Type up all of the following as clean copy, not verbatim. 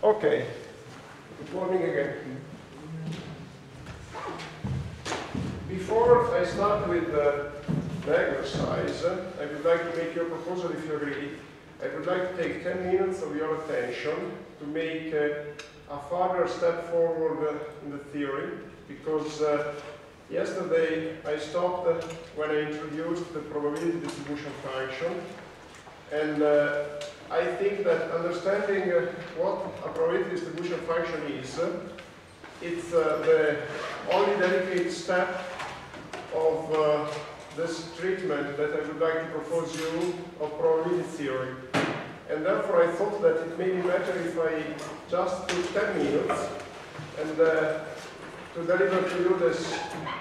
Okay, good morning again. Before I start with the exercise, I would like to make you a proposal if you agree. I would like to take 10 minutes of your attention to make a further step forward in the theory, because yesterday I stopped when I introduced the probability distribution function, and I think that understanding what a probability distribution function is, it's the only delicate step of this treatment that I would like to propose you of probability theory. And therefore I thought that it may be better if I just took 10 minutes and to deliver to you this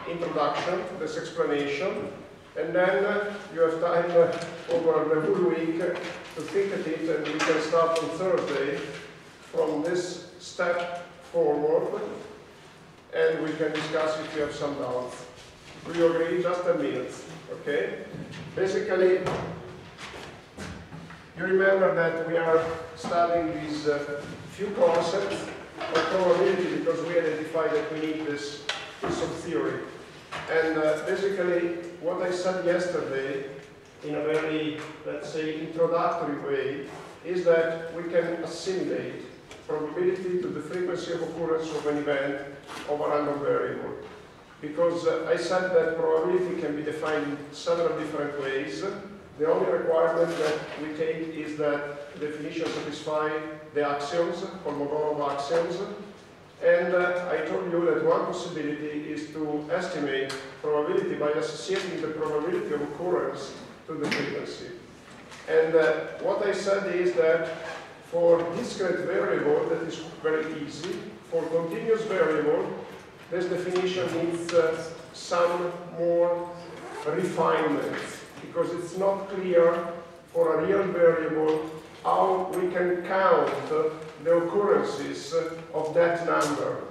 introduction, this explanation, and then you have time over the whole week to think at it, and we can start on Thursday from this step forward, and we can discuss if you have some doubts. Do you agree? Just 10 minutes, okay? Basically, you remember that we are studying these few concepts of probability because we identified that we need this piece of theory. And basically, what I said yesterday, in a very, let's say, introductory way, is that we can assimilate probability to the frequency of occurrence of an event of a random variable. Because I said that probability can be defined in several different ways. The only requirement that we take is that the definition satisfies the axioms, Kolmogorov axioms. And I told you that one possibility is to estimate probability by associating the probability of occurrence to the frequency. And what I said is that for discrete variable, that is very easy. For continuous variable, this definition needs some more refinements, because it's not clear for a real variable how we can count the occurrences of that number,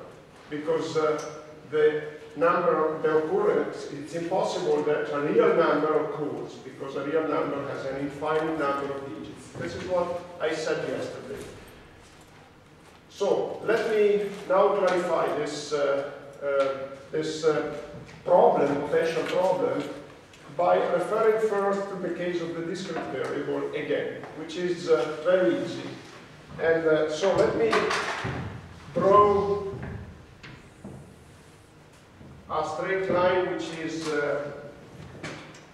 because the number of the occurrence, it's impossible that a real number occurs, because a real number has an infinite number of digits. This is what I said yesterday. So let me now clarify this problem, potential problem, by referring first to the case of the discrete variable again, which is very easy. And so let me draw a straight line which is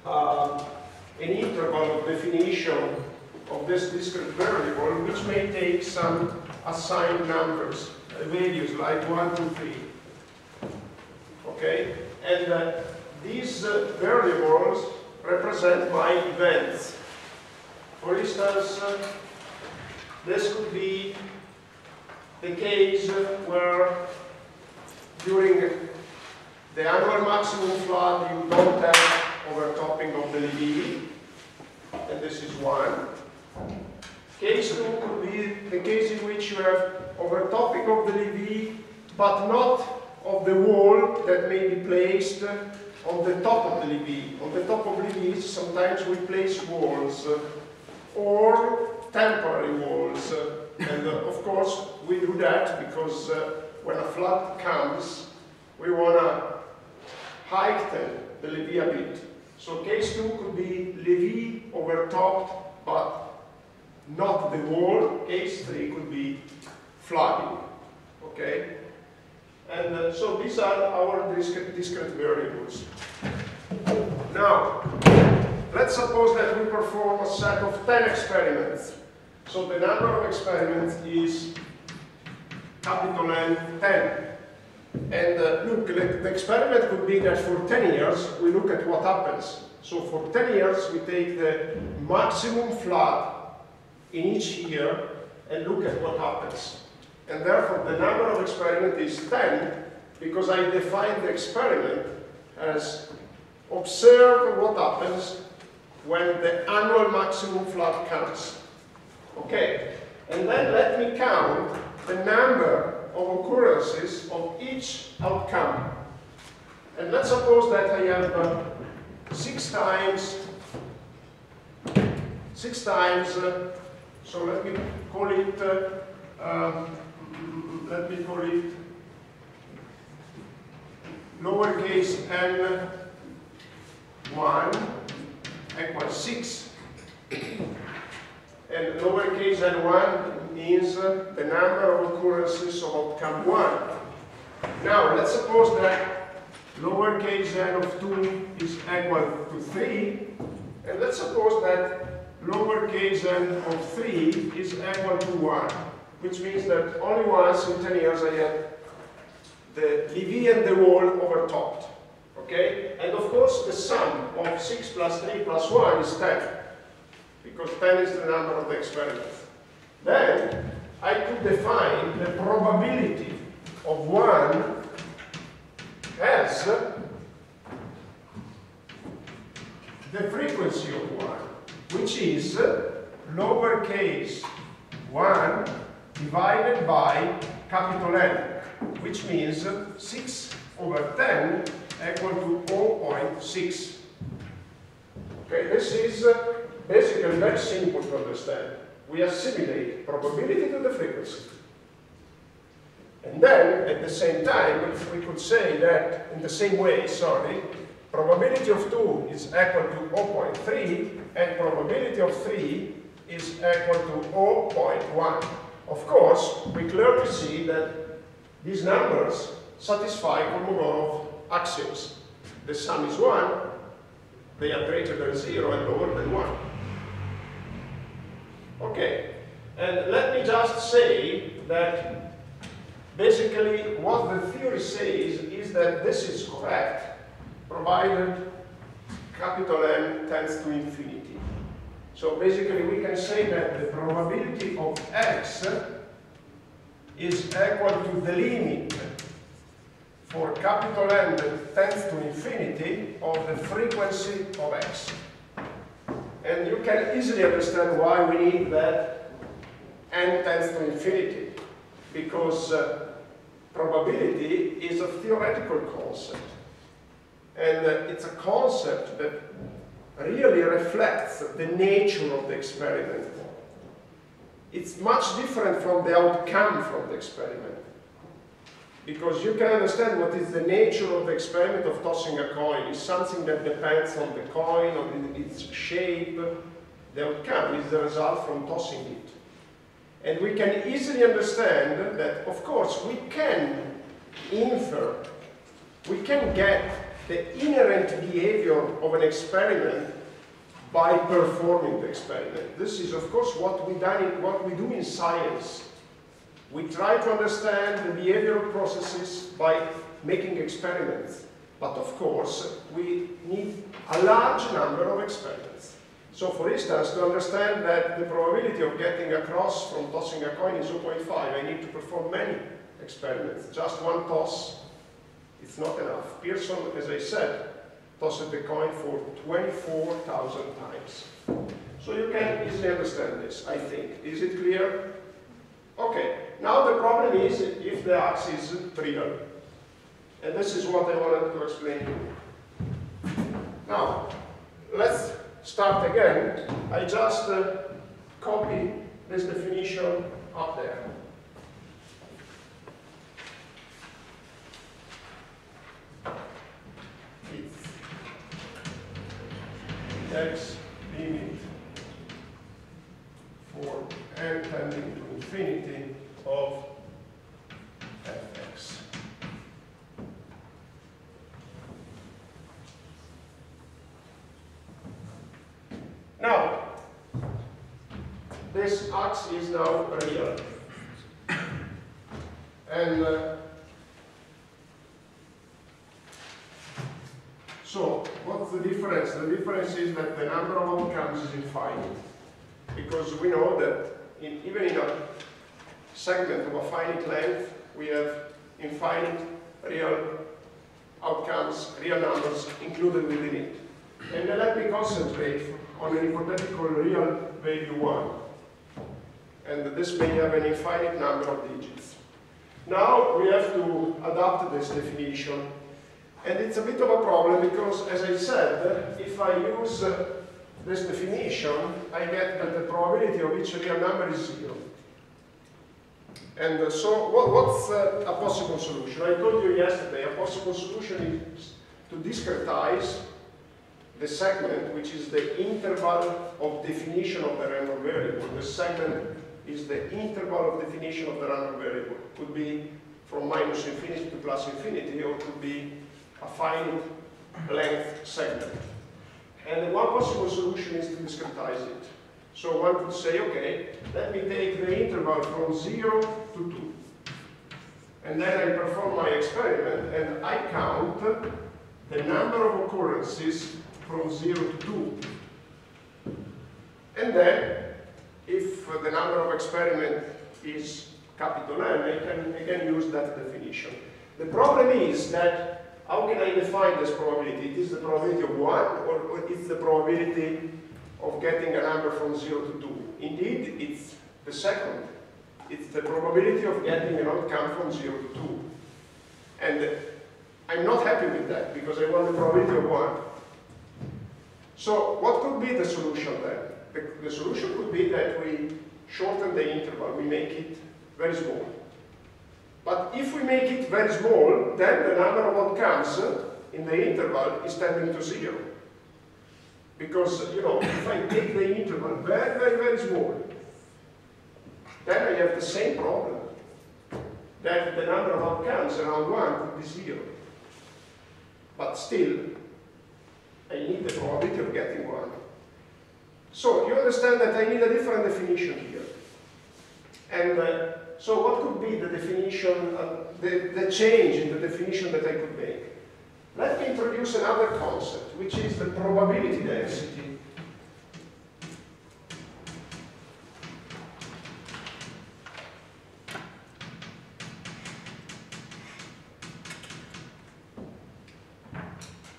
an interval of definition of this discrete variable, which may take some assigned numbers, values like 1, 2, 3. Okay? And these variables represent my events. For instance, this could be the case where during the annual maximum flood you don't have overtopping of the levee, and this is one. Case 2 could be the case in which you have overtopping of the levee, but not of the wall that may be placed on the top of the levee. On the top of levees, sometimes we place walls or temporary walls. And of course, we do that because when a flood comes, we want to heighten the levee a bit. So case 2 could be levee overtopped, but not the wall. Case 3 could be flooding. Okay? And so these are our discrete variables. Now, let's suppose that we perform a set of 10 experiments. So the number of experiments is capital N, 10. And look, the experiment could be that for 10 years we look at what happens. So for 10 years we take the maximum flood in each year and look at what happens. And therefore the number of experiments is 10, because I define the experiment as observe what happens when the annual maximum flood comes. Okay, and then let me count the number of occurrences of each outcome. And let's suppose that I have 6 times, so let me call it let me call it lowercase n1 equals 6. And lowercase n1 means the number of occurrences of outcome 1. Now, let's suppose that lowercase n of 2 is equal to 3, and let's suppose that lowercase n of 3 is equal to 1, which means that only once in 10 years I had the Levy and the wall overtopped. Okay? And of course, the sum of 6 plus 3 plus 1 is 10, because 10 is the number of the experiment. Then I could define the probability of 1 as the frequency of 1, which is lowercase 1 divided by capital N, which means 6 over 10 equal to 0.6. Okay, this is basically very simple to understand. We assimilate probability to the frequency. And then, at the same time, we could say that, in the same way, probability of 2 is equal to 0.3, and probability of 3 is equal to 0.1. Of course, we clearly see that these numbers satisfy Kolmogorov axioms. The sum is 1, they are greater than 0 and lower than 1. Okay, and let me just say that basically what the theory says is that this is correct, provided capital N tends to infinity. So basically we can say that the probability of x is equal to the limit for capital N that tends to infinity of the frequency of x. And you can easily understand why we need that n tends to infinity, because probability is a theoretical concept. And it's a concept that really reflects the nature of the experiment. It's much different from the outcome from the experiment. Because you can understand what is the nature of the experiment of tossing a coin. It's something that depends on the coin, on its shape. The outcome is the result from tossing it. And we can easily understand that, of course, we can infer, we can get the inherent behavior of an experiment by performing the experiment. This is, of course, what we do in science. We try to understand the behavioral processes by making experiments. But of course, we need a large number of experiments. So for instance, to understand that the probability of getting a cross from tossing a coin is 0.5, I need to perform many experiments. Just one toss, it's not enough. Pearson, as I said, tossed the coin for 24,000 times. So you can easily understand this, I think. Is it clear? Okay, now the problem is if the axis is real. And this is what I wanted to explain to you. Now, let's start again. I just copy this definition up there. It's x limit for n tending to infinity of fx. Now, this axis is now real. And so, what's the difference? The difference is that the number of outcomes is infinite. Because we know that even in a segment of a finite length, we have infinite real outcomes, real numbers included within it. And then let me concentrate on an hypothetical real value 1. And this may have an infinite number of digits. Now we have to adapt this definition. And it's a bit of a problem because, as I said, if I use this definition, I get that the probability of each real number is 0. And so what's a possible solution? I told you yesterday a possible solution is to discretize the segment, which is the interval of definition of the random variable. The segment is the interval of definition of the random variable. It could be from minus infinity to plus infinity, or it could be a finite length segment. And one possible solution is to discretize it. So one could say, okay, let me take the interval from 0 to 2. And then I perform my experiment and I count the number of occurrences from 0 to 2. And then, if the number of experiment is capital N, I can again use that definition. The problem is that how can I define this probability? It is the probability of 1, or it's the probability of getting a number from 0 to 2. Indeed, it's the second. It's the probability of getting an outcome from 0 to 2. And I'm not happy with that, because I want the probability of 1. So what could be the solution then? The solution could be that we shorten the interval, we make it very small. But if we make it very small, then the number of outcomes in the interval is tending to 0. Because, you know, if I take the interval very, very, very small, then I have the same problem. That the number of outcomes around 1 could be 0. But still, I need the probability of getting 1. So you understand that I need a different definition here. And so what could be the definition, the change in the definition that I could make? Let me introduce another concept, which is the probability density.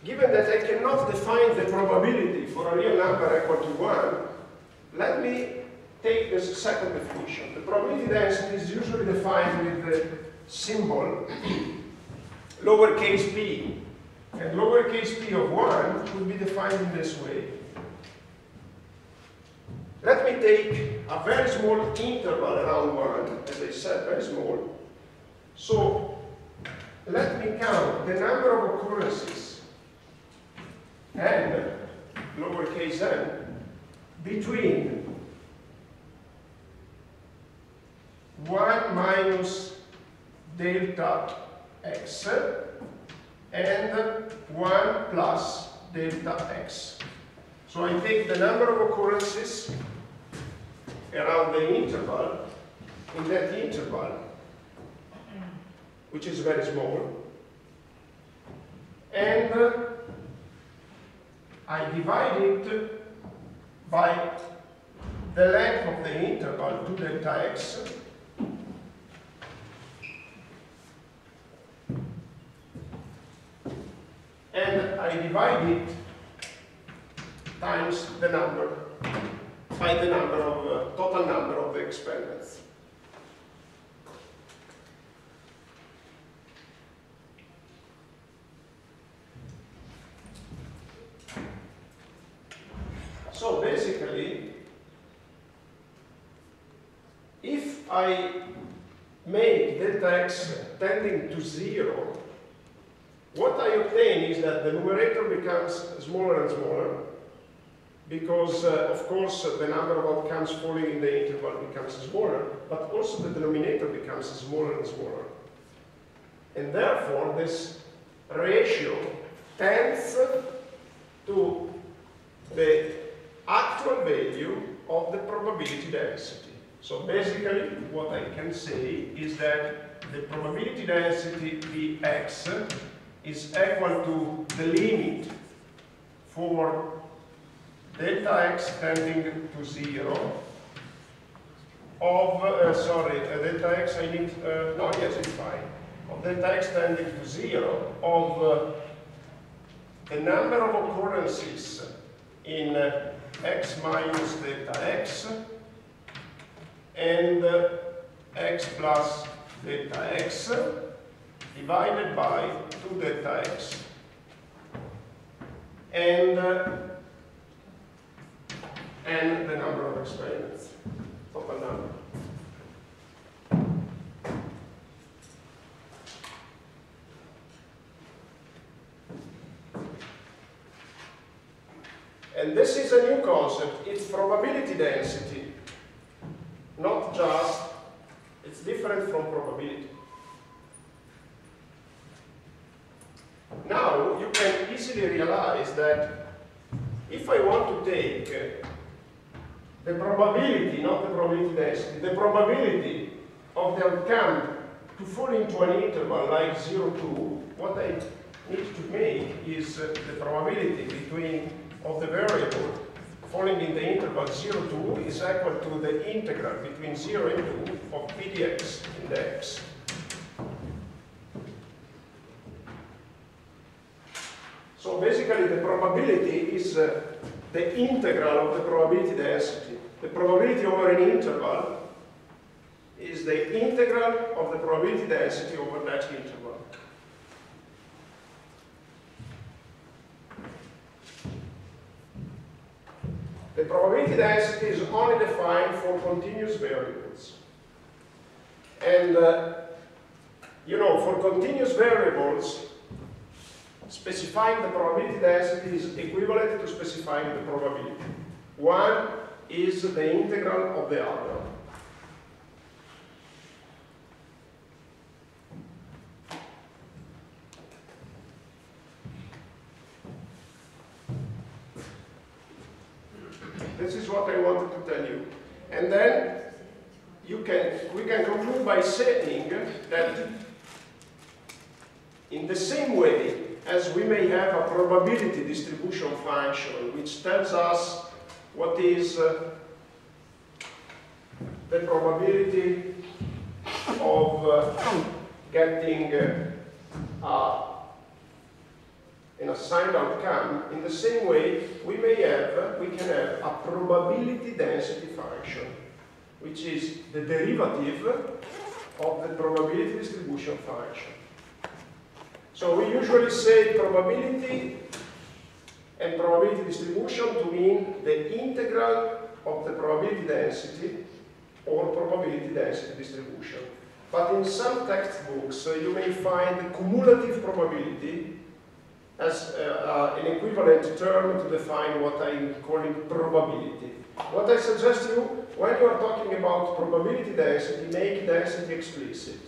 Given that I cannot define the probability for a real number equal to 1, let me take this second definition. The probability density is usually defined with the symbol lowercase p. And lowercase p of 1 could be defined in this way. Let me take a very small interval around 1, as I said, very small. So let me count the number of occurrences n, lowercase n, between 1 minus delta x and 1 plus delta x. So I take the number of occurrences around the interval, in that interval, which is very small, and I divide it by the length of the interval, 2 delta x, and I divide it times the number, by the number of, total number of the experiments. So basically, if I make delta x tending to 0, what I obtain is that the numerator becomes smaller and smaller, because, of course, the number of outcomes falling in the interval becomes smaller, but also the denominator becomes smaller and smaller. And therefore, this ratio tends to the actual value of the probability density. So basically, what I can say is that the probability density Px is equal to the limit for delta x tending to 0 of, delta x I need, no, yes, it's fine, of delta x tending to 0 of the number of occurrences in x minus delta x and x plus delta x divided by 2 delta x and the number of experiments, total number. And this is a new concept. It's probability density. Not just, it's different from probability. Now, you can easily realize that if I want to take the probability, not the probability density, the probability of the outcome to fall into an interval like 0, 2, what I need to make is the probability between of the variable falling in the interval 0, 2 is equal to the integral between 0 and 2 of p dx in the x. So basically the probability is the integral of the probability density. The probability over an interval is the integral of the probability density over that interval. The probability density is only defined for continuous variables. And, you know, for continuous variables, specifying the probability density is equivalent to specifying the probability. One is the integral of the other. This is what I wanted to tell you. And then we can conclude by saying that in the same way as we may have a probability distribution function which tells us what is the probability of getting an assigned outcome, in the same way we can have a probability density function, which is the derivative of the probability distribution function. So we usually say probability and probability distribution to mean the integral of the probability density or probability density distribution. But in some textbooks you may find the cumulative probability as an equivalent term to define what I'm calling probability. What I suggest you, when you are talking about probability density, make density explicit.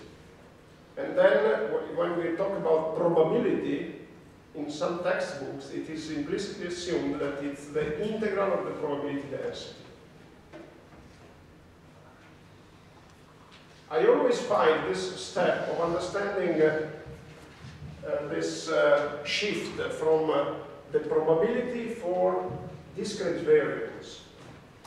And then, when we talk about probability, in some textbooks, it is implicitly assumed that it's the integral of the probability density. I always find this step of understanding this shift from the probability for discrete variables,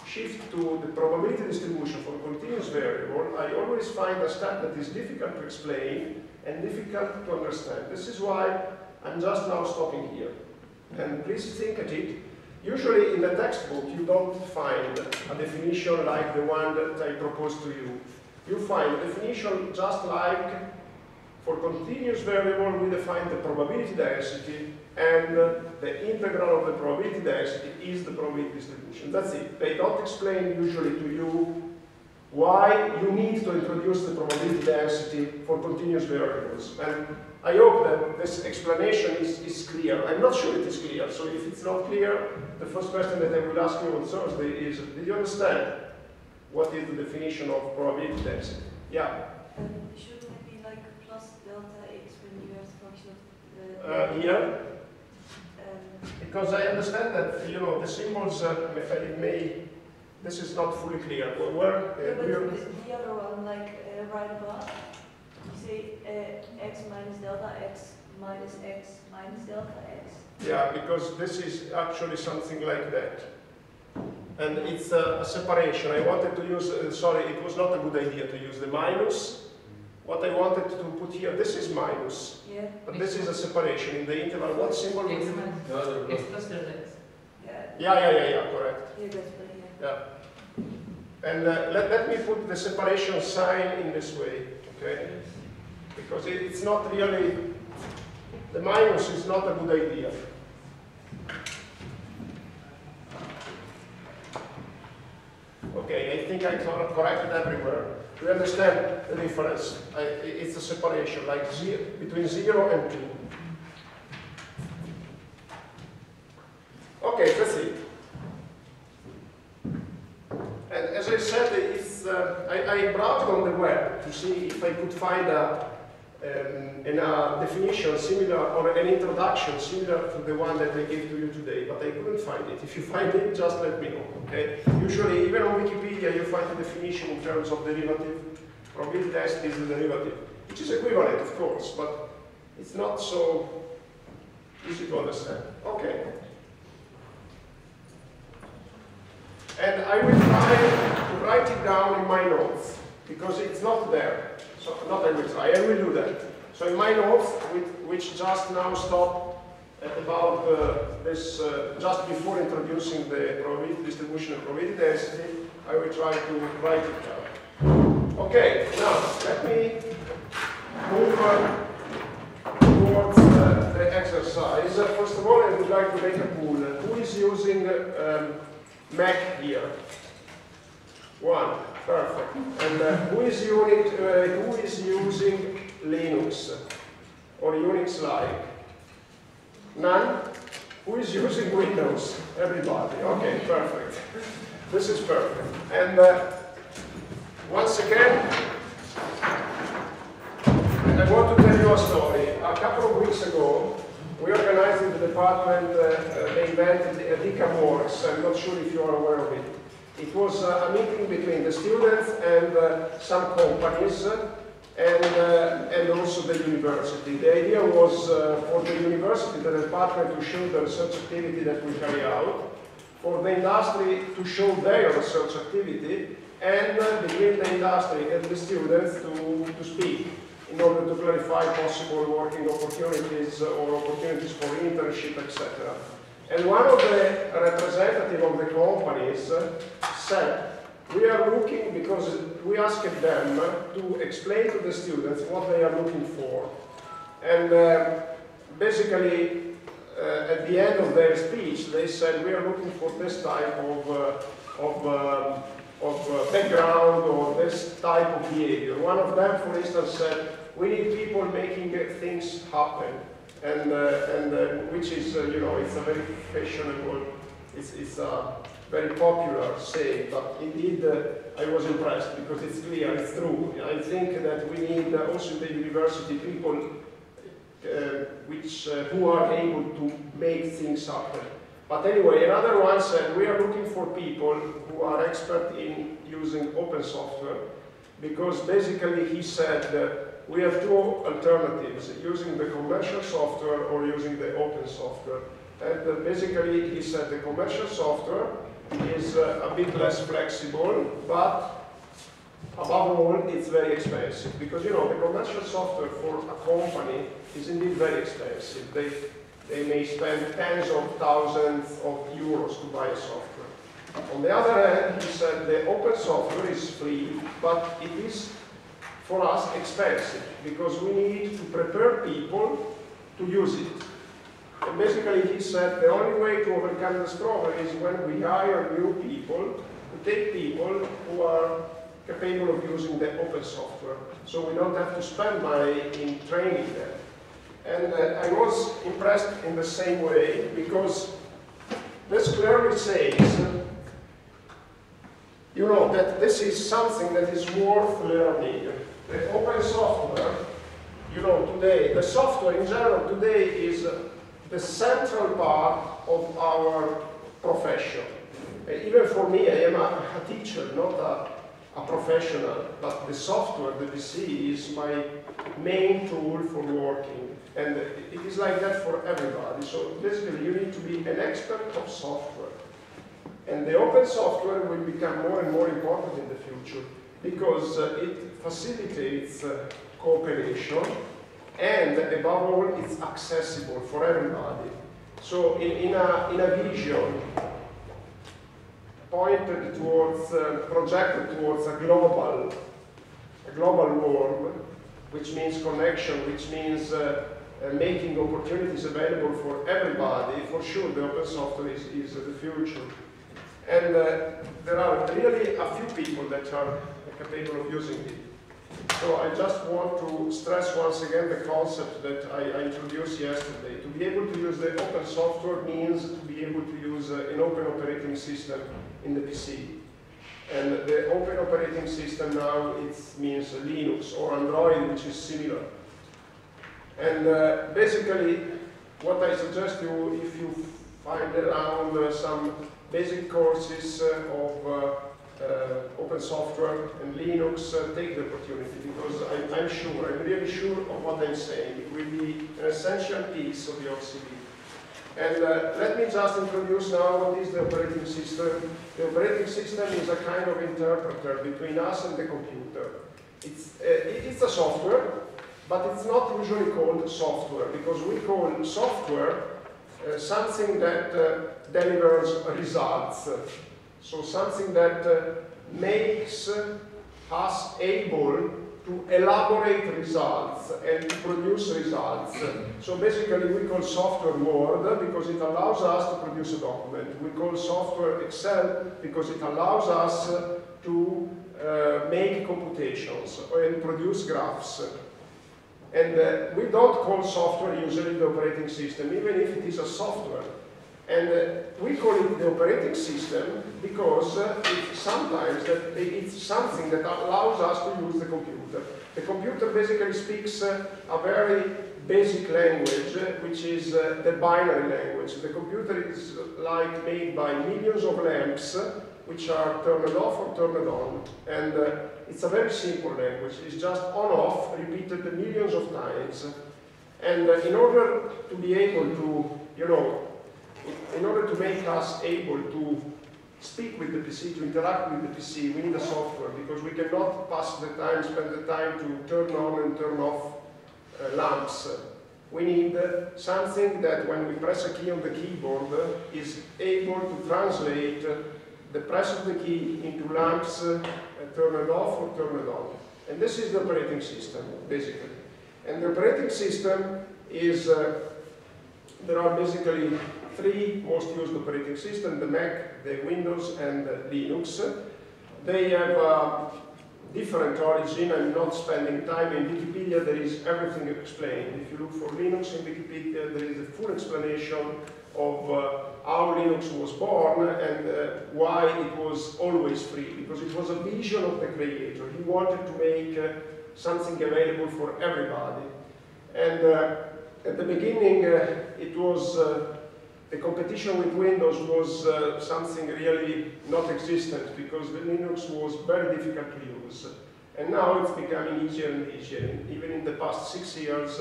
shift to the probability distribution for continuous variable, I always find a step that is difficult to explain and difficult to understand. This is why I'm just now stopping here. And please think at it. Usually in the textbook you don't find a definition like the one that I proposed to you. You find a definition just like for continuous variable we define the probability density, and the integral of the probability density is the probability distribution. That's it. They don't explain usually to you why you need to introduce the probability density for continuous variables. And I hope that this explanation is clear. I'm not sure it is clear, so if it's not clear, the first question that I will ask you on Thursday is, did you understand what is the definition of probability density? Yeah? Shouldn't it be like plus delta x when you have the function of here? Because I understand that, you know, the symbols, this is not fully clear. Where? The other one, like right above, you say x minus delta x minus x minus delta x. Yeah, because this is actually something like that. And it's a separation. I wanted to use, sorry, it was not a good idea to use the minus. What I wanted to put here, this is minus. Yeah. But this is a separation in the interval. What symbol would you use? X plus delta x. Yeah, correct. Yeah, that's better. Yeah. And let me put the separation sign in this way, okay? Because it's not really, the minus is not a good idea. Okay, I think I corrected everywhere. We understand the difference. It's a separation, like between 0 and 2. Okay, that's it. to see if I could find a definition similar or an introduction similar to the one that I gave to you today, but I couldn't find it. If you find it, just let me know, okay? Usually, even on Wikipedia, you find a definition in terms of derivative. Probability test is the derivative, which is equivalent, of course, but it's not so easy to understand. Okay. And I will try to write it down in my notes, because it's not there. So, not I will try, I will do that. So in my notes, which just now stop at about this, just before introducing the probability distribution and probability density, I will try to write it down. Okay, now let me move towards the exercise. First of all, I would like to make a pool. Who is using Mac here? One, perfect. And who is using Linux or Unix-like? None? Who is using Windows? Everybody. Okay, perfect. This is perfect. And once again, I want to tell you a story. A couple of weeks ago, we organized in the department the event DICAMWorks. I'm not sure if you are aware of it. It was a meeting between the students and some companies and also the university. The idea was for the university, the department, to show the research activity that we carry out, for the industry to show their research activity, and between the industry and the students to speak in order to clarify possible working opportunities or opportunities for internship, etc. And one of the representatives of the companies said, we are looking, because we asked them to explain to the students what they are looking for. And basically, at the end of their speech, they said, we are looking for this type of background or this type of behavior. One of them, for instance, said, we need people making things happen. And which is, you know, it's a very fashionable, it's a very popular saying, but indeed I was impressed because it's clear, it's true. I think that we need also in the university people who are able to make things happen. But anyway, another one said, we are looking for people who are expert in using open software, because basically he said, we have two alternatives, using the commercial software or using the open software. And basically, he said the commercial software is a bit less flexible, but above all, it's very expensive. Because, you know, the commercial software for a company is indeed very expensive. They may spend tens of thousands of euros to buy a software. On the other hand, he said the open software is free, but it is for us expensive, because we need to prepare people to use it. And basically he said the only way to overcome this problem is when we hire new people, to take people who are capable of using the open software, so we don't have to spend money in training them. And I was impressed in the same way, because this clearly says, you know, that this is something that is worth learning. The open software, you know, today, the software in general today is the central part of our profession. Even for me, I am a teacher, not a professional, but the software, the PC, is my main tool for working. And it is like that for everybody. So basically, you need to be an expert of software. And the open software will become more and more important in the future, because it facilitates cooperation, and above all, it's accessible for everybody. So in a vision pointed towards, projected towards a global world, which means connection, which means making opportunities available for everybody, for sure the open software is the future. And there are really a few people that are capable of using it. So I just want to stress once again the concept that I introduced yesterday. To be able to use the open software means to be able to use an open operating system in the PC. And the open operating system now it means Linux or Android, which is similar. And basically, what I suggest you, if you find around some basic courses of open software and Linux, take the opportunity, because I'm really sure of what I'm saying. It will be an essential piece of your CV. And let me just introduce now what is the operating system. The operating system is a kind of interpreter between us and the computer. It's a software, but it's not usually called software, because we call software something that delivers results. So something that makes us able to elaborate results and to produce results. So basically we call software Word because it allows us to produce a document. We call software Excel because it allows us to make computations and produce graphs. And we don't call software usually the operating system, even if it is a software. And we call it the operating system because it's something that allows us to use the computer. The computer basically speaks a very basic language, which is the binary language. The computer is like made by millions of lamps, which are turned off or turned on. And it's a very simple language. It's just on-off, repeated millions of times. And in order to be able to, in order to make us able to speak with the PC, to interact with the PC, we need a software, because we cannot spend the time to turn on and turn off lamps. We need something that when we press a key on the keyboard is able to translate the press of the key into lamps turned off or turned on. And this is the operating system, basically. And the operating system is, there are basically three most used operating systems: the Mac, the Windows, and Linux. They have different origin. I'm not spending time. In Wikipedia there is everything explained. If you look for Linux in Wikipedia, there is a full explanation of how Linux was born and why it was always free, because it was a vision of the creator. He wanted to make something available for everybody. And at the beginning, it was the competition with Windows was something really not existent, because the Linux was very difficult to use. And now it's becoming easier and easier. Even in the past 6 years,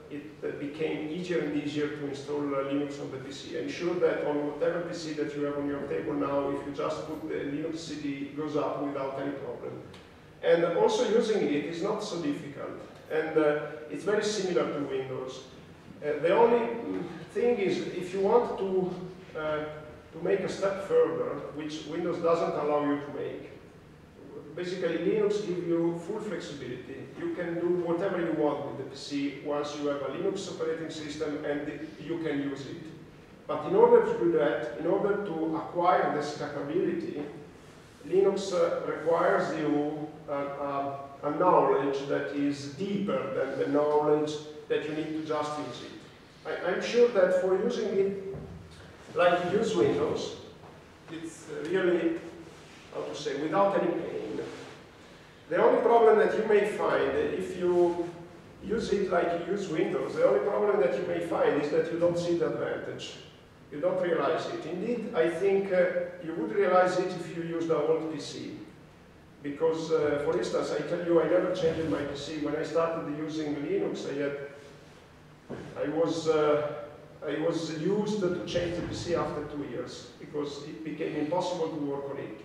it became easier and easier to install Linux on the PC. I'm sure that on whatever PC that you have on your table now, if you just put the Linux CD, it goes up without any problem. And also using it is not so difficult. And it's very similar to Windows. The only thing is, if you want to make a step further, which Windows doesn't allow you to make, basically Linux gives you full flexibility. You can do whatever you want with the PC once you have a Linux operating system and you can use it. But in order to do that, in order to acquire this capability, Linux requires you a knowledge that is deeper than the knowledge that you need to just use it. I'm sure that for using it like you use Windows, it's really, how to say, without any pain. The only problem that you may find if you use it like you use Windows, the only problem that you may find is that you don't see the advantage. You don't realize it. Indeed, I think you would realize it if you use the old PC. Because, for instance, I tell you, I never changed my PC. When I started using Linux, I was used to change the PC after 2 years, because it became impossible to work on it.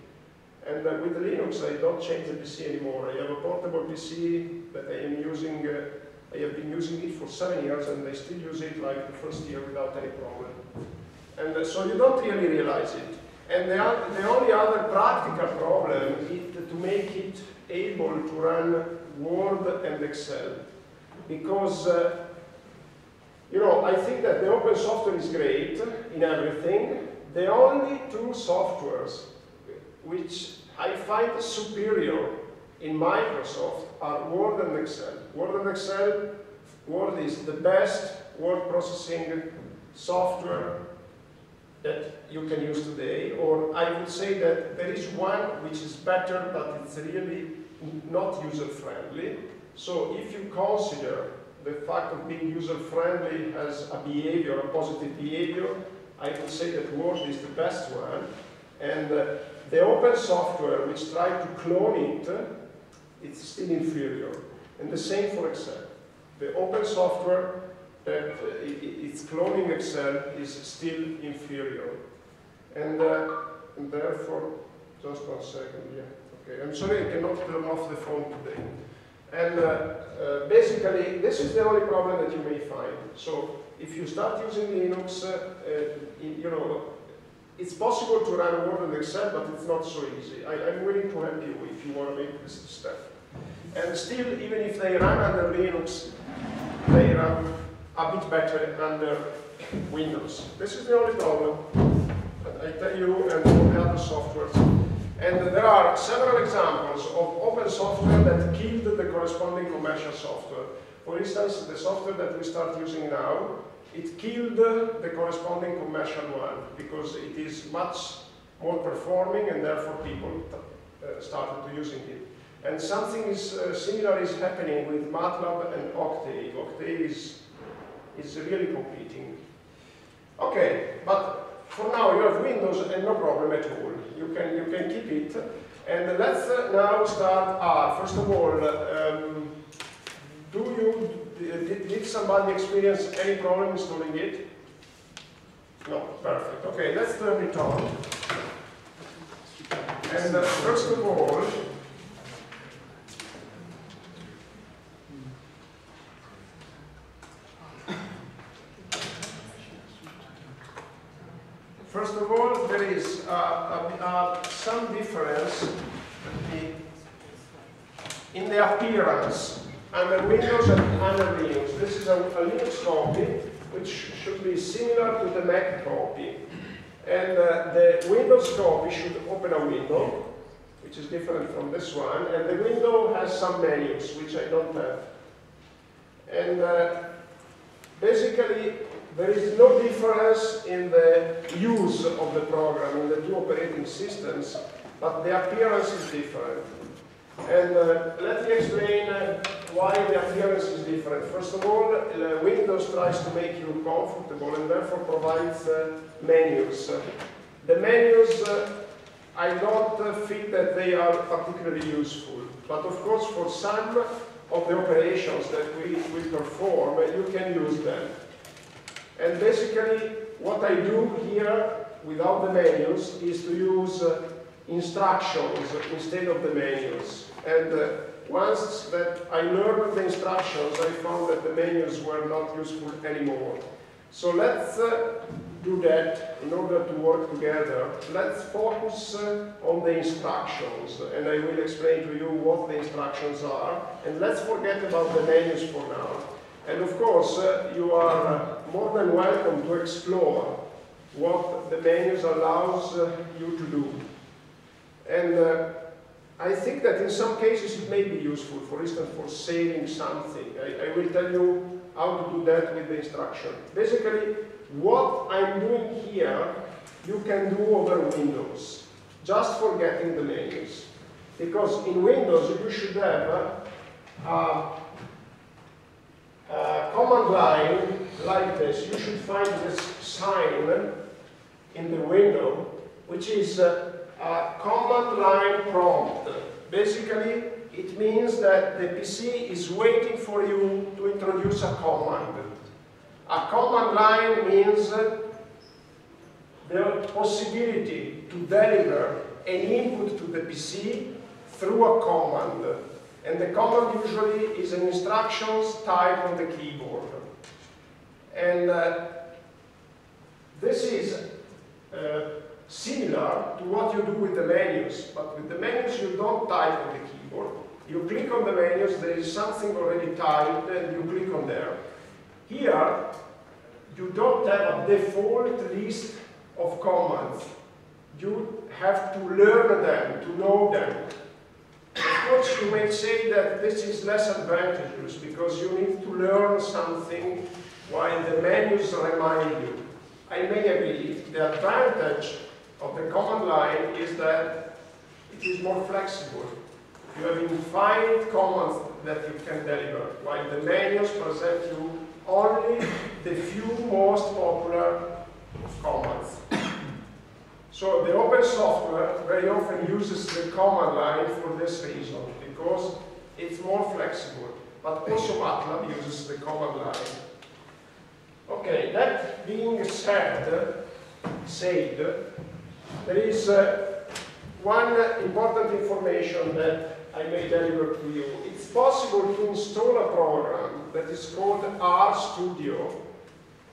And with Linux, I don't change the PC anymore. I have a portable PC that I am using. I have been using it for 7 years, and I still use it like the first year without any problem. And so you don't really realize it. And the only other practical problem is to make it able to run Word and Excel. Because, I think that the open software is great in everything. The only two softwares which I find superior in Microsoft are Word and Excel. Word and Excel, Word is the best word processing software that you can use today, or I would say that there is one which is better, but it's really not user-friendly. So if you consider the fact of being user-friendly as a behavior, a positive behavior, I would say that Word is the best one. And the open software which tried to clone it, it's still inferior. And the same for Excel. The open software that it's cloning Excel is still inferior. And therefore, just 1 second, yeah. Okay, I'm sorry I cannot turn off the phone today. And basically, this is the only problem that you may find. So if you start using Linux, you know, it's possible to run Word and Excel, but it's not so easy. I'm willing to help you if you want to make this step. And still, even if they run under Linux, they run a bit better under Windows. This is the only problem. I tell you, and all the other softwares. And there are several examples of open software that killed the corresponding commercial software. For instance, the software that we start using now, it killed the corresponding commercial one because it is much more performing, and therefore people started to using it. And something similar is happening with MATLAB and Octave. Octave is really competing. Okay, but for now you have Windows and no problem at all. You can keep it. And let's now start. First of all, did somebody experience any problem installing it? No, perfect. Okay, let's turn it on. And first of all, there is some difference in the appearance under Windows and under Linux. This is a Linux copy, which should be similar to the Mac copy. And the Windows copy should open a window, which is different from this one. And the window has some menus, which I don't have. And basically, there is no difference in the use of the program in the two operating systems, but the appearance is different. And let me explain why the appearance is different. First of all, Windows tries to make you comfortable and therefore provides menus. The menus, I don't think that they are particularly useful, but of course for some of the operations that we perform, you can use them. And basically, what I do here without the menus is to use instructions instead of the menus. And once that I learned the instructions, I found that the menus were not useful anymore. So let's do that in order to work together. Let's focus on the instructions, and I will explain to you what the instructions are. And let's forget about the menus for now. And of course, you are more than welcome to explore what the menus allows you to do. And I think that in some cases it may be useful, for instance, for saving something. I will tell you how to do that with the instruction. Basically, what I'm doing here, you can do over Windows, just for getting the menus. Because in Windows, you should have command line like this. You should find this sign in the window, which is a command line prompt. Basically, it means that the PC is waiting for you to introduce a command. A command line means the possibility to deliver an input to the PC through a command. And the command usually is an instructions typed on the keyboard. And this is similar to what you do with the menus. But with the menus, you don't type on the keyboard. You click on the menus, there is something already typed, and you click on there. Here, you don't have a default list of commands. You have to learn them, to know them. Of course, you may say that this is less advantageous because you need to learn something while the menus remind you. I may agree, the advantage of the command line is that it is more flexible. You have infinite commands that you can deliver, while the menus present you only the few most popular commands. So the open software very often uses the command line for this reason, because it's more flexible. But also MATLAB uses the command line. Okay, that being said, there is one important information that I may deliver to you. It's possible to install a program that is called RStudio,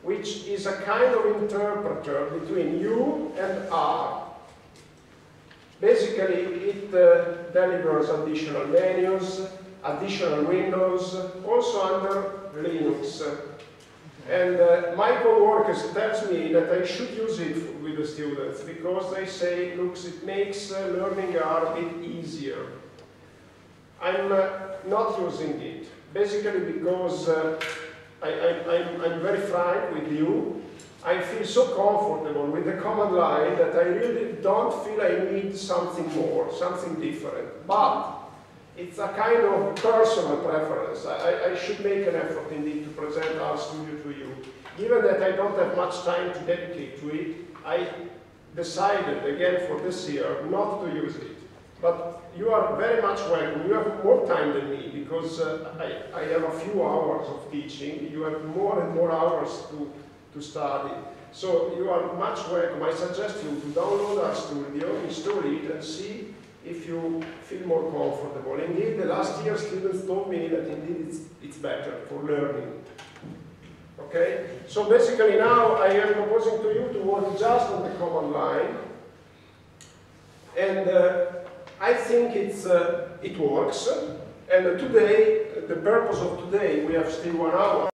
which is a kind of interpreter between you and R. Basically, it delivers additional menus, additional windows, also under Linux. And my co-workers tells me that I should use it with the students because they say, look, it makes learning R a bit easier. I'm not using it, basically because I'm very frank with you. I feel so comfortable with the command line that I really don't feel I need something more, something different. But it's a kind of personal preference. I should make an effort indeed to present RStudio to you. Given that I don't have much time to dedicate to it, I decided again for this year not to use it. But you are very much welcome. You have more time than me because I have a few hours of teaching. You have more and more hours to study. So you are much welcome. I suggest you to download RStudio, install it, and see if you feel more comfortable. Indeed, the last year students told me that indeed it's better for learning. Okay? So basically now I am proposing to you to work just on the command line. And I think it works. And today, the purpose of today, we have still 1 hour.